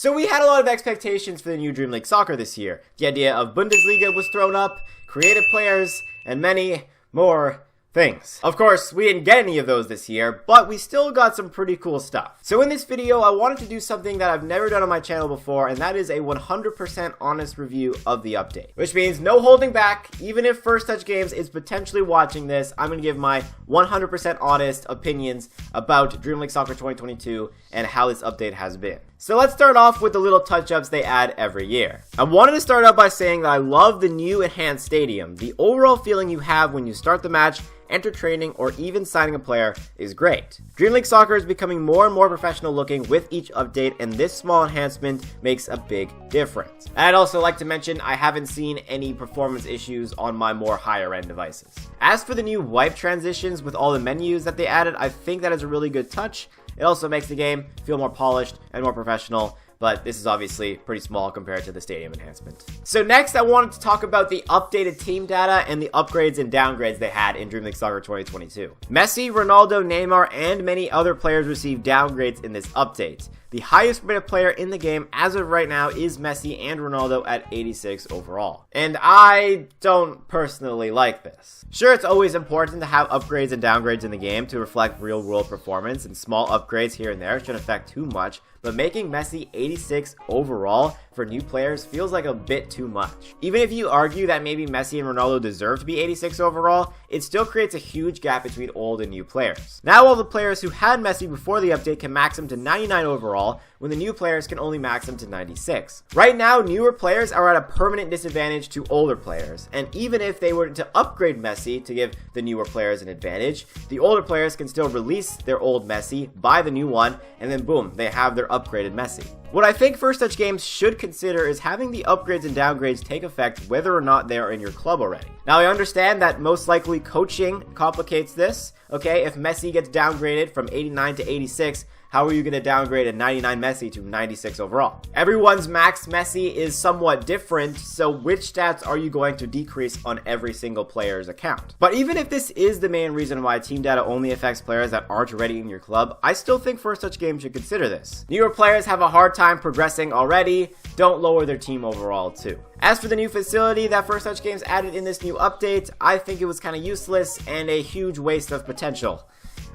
So we had a lot of expectations for the new Dream League Soccer this year. The idea of Bundesliga was thrown up, creative players, and many more things. Of course, we didn't get any of those this year, but we still got some pretty cool stuff. So in this video, I wanted to do something that I've never done on my channel before, and that is a 100% honest review of the update. Which means no holding back. Even if First Touch Games is potentially watching this, I'm going to give my 100% honest opinions about Dream League Soccer 2022 and how this update has been. So let's start off with the little touch-ups they add every year. I wanted to start out by saying that I love the new enhanced stadium. The overall feeling you have when you start the match, enter training, or even signing a player is great. Dream League Soccer is becoming more and more professional looking with each update, and this small enhancement makes a big difference. And I'd also like to mention I haven't seen any performance issues on my more higher end devices. As for the new wipe transitions with all the menus that they added, I think that is a really good touch. It also makes the game feel more polished and more professional, but this is obviously pretty small compared to the stadium enhancement. So next, I wanted to talk about the updated team data and the upgrades and downgrades they had in Dream League Soccer 2022. Messi, Ronaldo, Neymar, and many other players received downgrades in this update. The highest rated player in the game as of right now is Messi and Ronaldo at 86 overall. And I don't personally like this. Sure, it's always important to have upgrades and downgrades in the game to reflect real world performance, and small upgrades here and there shouldn't affect too much, but making Messi 86 overall for new players feels like a bit too much. Even if you argue that maybe Messi and Ronaldo deserve to be 86 overall, it still creates a huge gap between old and new players. Now all the players who had Messi before the update can max him to 99 overall, when the new players can only max him to 96. Right now, newer players are at a permanent disadvantage to older players, and even if they were to upgrade Messi to give the newer players an advantage, the older players can still release their old Messi, buy the new one, and then boom, they have their upgraded Messi. What I think First Touch Games should consider is having the upgrades and downgrades take effect whether or not they are in your club already. Now I understand that most likely coaching complicates this, okay? If Messi gets downgraded from 89 to 86, how are you going to downgrade a 99 Messi to 96 overall? Everyone's max Messi is somewhat different, so which stats are you going to decrease on every single player's account? But even if this is the main reason why team data only affects players that aren't already in your club, I still think First Touch Games should consider this. Newer players have a hard time progressing already, don't lower their team overall too. As for the new facility that First Touch Games added in this new update, I think it was kind of useless and a huge waste of potential.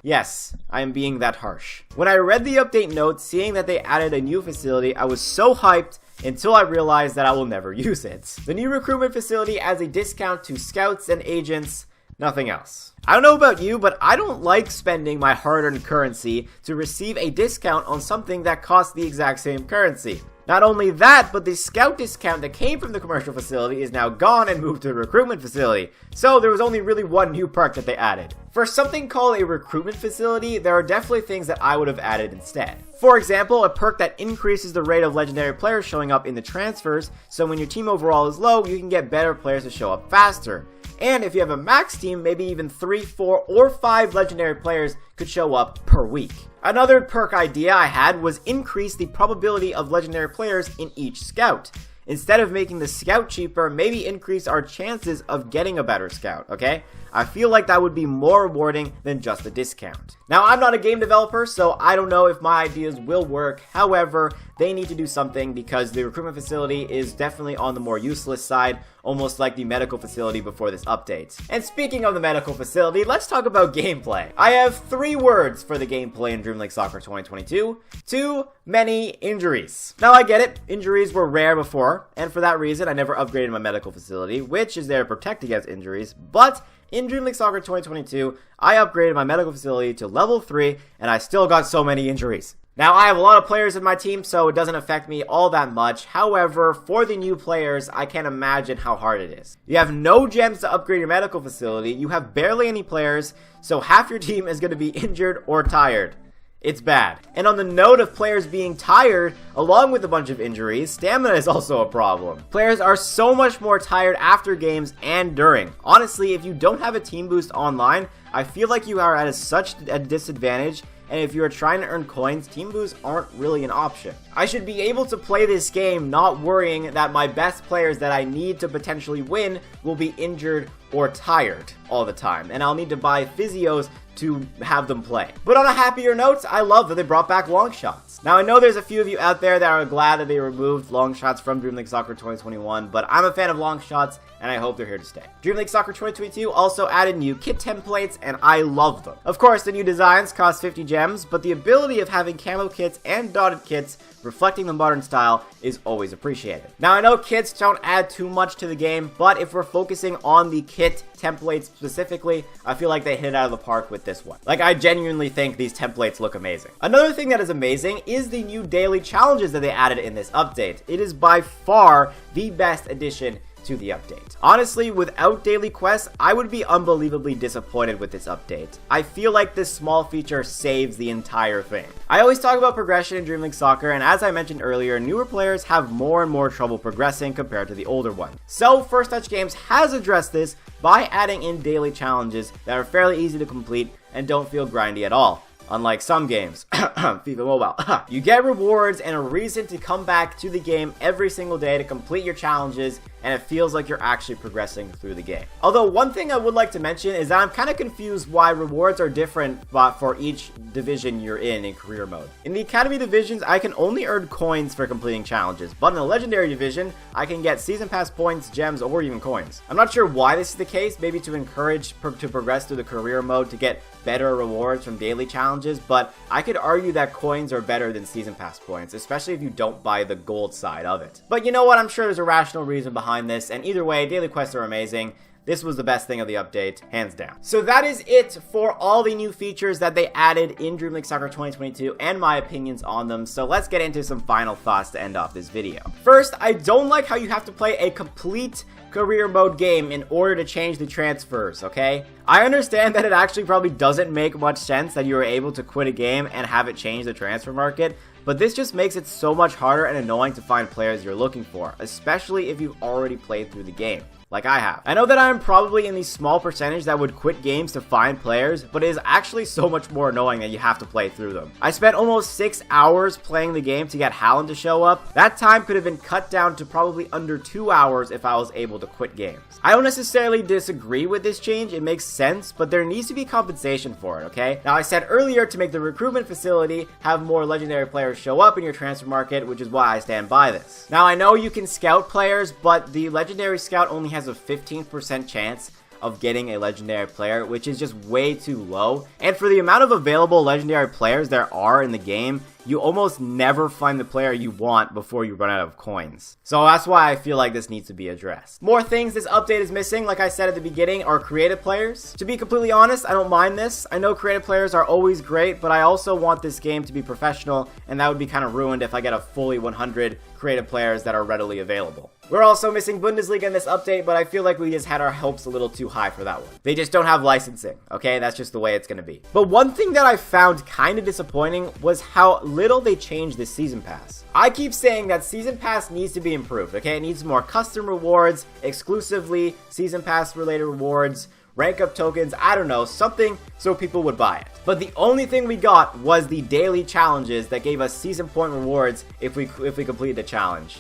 Yes, I am being that harsh. When I read the update notes, seeing that they added a new facility, I was so hyped until I realized that I will never use it. The new recruitment facility adds a discount to scouts and agents, nothing else. I don't know about you, but I don't like spending my hard-earned currency to receive a discount on something that costs the exact same currency. Not only that, but the scout discount that came from the commercial facility is now gone and moved to the recruitment facility. So there was only really one new perk that they added. For something called a recruitment facility, there are definitely things that I would have added instead. For example, a perk that increases the rate of legendary players showing up in the transfers, so when your team overall is low, you can get better players to show up faster. And if you have a max team, maybe even 3, 4, or 5 legendary players could show up per week. Another perk idea I had was increase the probability of legendary players in each scout. Instead of making the scout cheaper, maybe increase our chances of getting a better scout, okay? I feel like that would be more rewarding than just a discount. Now, I'm not a game developer, so I don't know if my ideas will work. However, they need to do something because the recruitment facility is definitely on the more useless side, almost like the medical facility before this update. And speaking of the medical facility, let's talk about gameplay. I have 3 words for the gameplay in Dream League Soccer 2022. Too many injuries. Now I get it, injuries were rare before, and for that reason I never upgraded my medical facility, which is there to protect against injuries, but in Dream League Soccer 2022, I upgraded my medical facility to level 3, and I still got so many injuries. Now, I have a lot of players in my team, so it doesn't affect me all that much. However, for the new players, I can't imagine how hard it is. You have no gems to upgrade your medical facility, you have barely any players, so half your team is going to be injured or tired. It's bad. And on the note of players being tired, along with a bunch of injuries, stamina is also a problem. Players are so much more tired after games and during. Honestly, if you don't have a team boost online, I feel like you are at such a disadvantage, and if you are trying to earn coins, team boosts aren't really an option. I should be able to play this game not worrying that my best players that I need to potentially win will be injured or tired all the time, and I'll need to buy physios to have them play. But on a happier note, I love that they brought back long shots. Now I know there's a few of you out there that are glad that they removed long shots from Dream League Soccer 2021, but I'm a fan of long shots and I hope they're here to stay. Dream League Soccer 2022 also added new kit templates and I love them. Of course, the new designs cost 50 gems, but the ability of having camo kits and dotted kits reflecting the modern style is always appreciated. Now I know kits don't add too much to the game, but if we're focusing on the kit templates specifically, I feel like they hit it out of the park with this one. Like, I genuinely think these templates look amazing. Another thing that is amazing is the new daily challenges that they added in this update. It is by far the best addition to the update. Honestly, without daily quests, I would be unbelievably disappointed with this update. I feel like this small feature saves the entire thing. I always talk about progression in Dream League Soccer, and as I mentioned earlier, newer players have more and more trouble progressing compared to the older ones. So First Touch Games has addressed this by adding in daily challenges that are fairly easy to complete and don't feel grindy at all. Unlike some games, FIFA Mobile. You get rewards and a reason to come back to the game every single day to complete your challenges, and it feels like you're actually progressing through the game. Although one thing I would like to mention is that I'm kind of confused why rewards are different for each division you're in career mode. In the Academy divisions, I can only earn coins for completing challenges, but in the Legendary division, I can get Season Pass points, gems, or even coins. I'm not sure why this is the case, maybe to encourage to progress through the career mode to get better rewards from daily challenges, but I could argue that coins are better than Season Pass points, especially if you don't buy the gold side of it. But you know what, I'm sure there's a rational reason behind this, and either way, daily quests are amazing. This was the best thing of the update, hands down. So that is it for all the new features that they added in Dream League Soccer 2022 and my opinions on them. So let's get into some final thoughts to end off this video. First, I don't like how you have to play a complete career mode game in order to change the transfers, okay? I understand that it actually probably doesn't make much sense that you are able to quit a game and have it change the transfer market, but this just makes it so much harder and annoying to find players you're looking for, especially if you've already played through the game, like I have. I know that I'm probably in the small percentage that would quit games to find players, but it is actually so much more annoying that you have to play through them. I spent almost 6 hours playing the game to get Haaland to show up. That time could have been cut down to probably under 2 hours if I was able to quit games. I don't necessarily disagree with this change, it makes sense, but there needs to be compensation for it, okay? Now I said earlier to make the recruitment facility have more legendary players show up in your transfer market, which is why I stand by this. Now I know you can scout players, but the legendary scout only has a 15% chance of getting a legendary player, which is just way too low. And for the amount of available legendary players there are in the game, you almost never find the player you want before you run out of coins. So that's why I feel like this needs to be addressed. More things this update is missing, like I said at the beginning, are creative players. To be completely honest, I don't mind this. I know creative players are always great, but I also want this game to be professional, and that would be kind of ruined if I get a fully 100 creative players that are readily available. We're also missing Bundesliga in this update, but I feel like we just had our hopes a little too high for that one. They just don't have licensing, okay? That's just the way it's gonna be. But one thing that I found kind of disappointing was how little they changed this Season Pass. I keep saying that Season Pass needs to be improved, okay? It needs more custom rewards, exclusively Season Pass related rewards, rank up tokens, I don't know, something so people would buy it. But the only thing we got was the daily challenges that gave us season point rewards if we completed the challenge.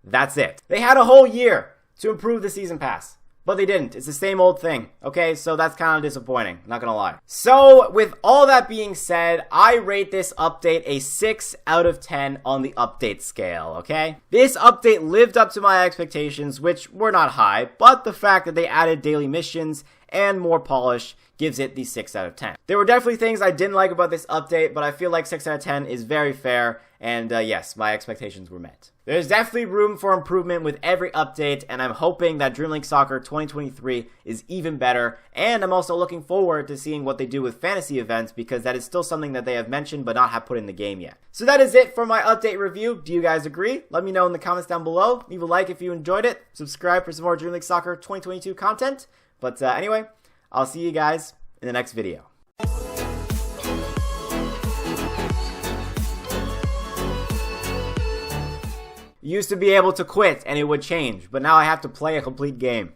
That's it. They had a whole year to improve the Season Pass, but they didn't. It's the same old thing, okay? So that's kind of disappointing, not gonna lie. So with all that being said, I rate this update a 6 out of 10 on the update scale, okay? This update lived up to my expectations, which were not high, but the fact that they added daily missions and more polish gives it the 6 out of 10. There were definitely things I didn't like about this update, but I feel like 6 out of 10 is very fair, and yes, my expectations were met. There's definitely room for improvement with every update, and I'm hoping that Dream League Soccer 2023 is even better, and I'm also looking forward to seeing what they do with fantasy events, because that is still something that they have mentioned but not have put in the game yet. So that is it for my update review. Do you guys agree? Let me know in the comments down below. Leave a like if you enjoyed it. Subscribe for some more Dream League Soccer 2022 content. But anyway, I'll see you guys in the next video. You used to be able to quit and it would change, but now I have to play a complete game.